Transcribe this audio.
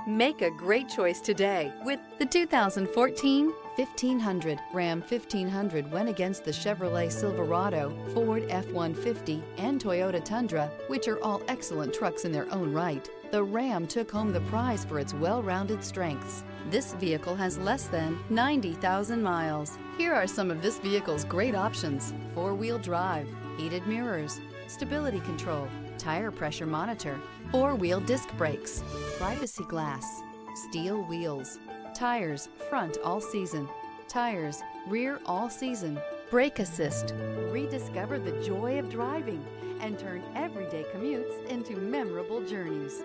Make a great choice today with the 2014 1500. Ram 1500 went against the Chevrolet Silverado, Ford F-150, and Toyota Tundra, which are all excellent trucks in their own right. The Ram took home the prize for its well-rounded strengths. This vehicle has less than 90,000 miles. Here are some of this vehicle's great options: four-wheel drive, heated mirrors, stability control, tire pressure monitor, four-wheel disc brakes, privacy glass, steel wheels, tires front all season, tires rear all season, brake assist. Rediscover the joy of driving and turn everyday commutes into memorable journeys.